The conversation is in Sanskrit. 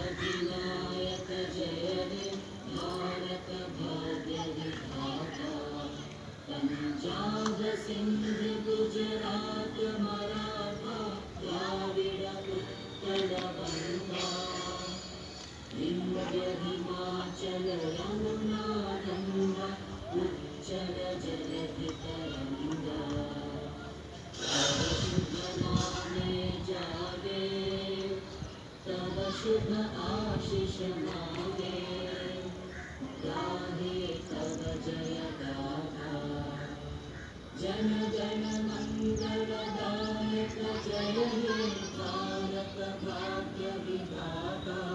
अधिनायक जय हे भारत भाग्य विधाता, पंजाब सिंध गुजरात मराठा द्राविड़ उत्कल बंगा, विंध्य हिमाचल यमुना गंगा उच्चल जलधि तरंगा, तव शुभ नामे जागे, तव शुभ आशीष मांगे, गाहे तव जय गाथा, जन गण मंगलदायक जय हे भारत भाग्य विधाता।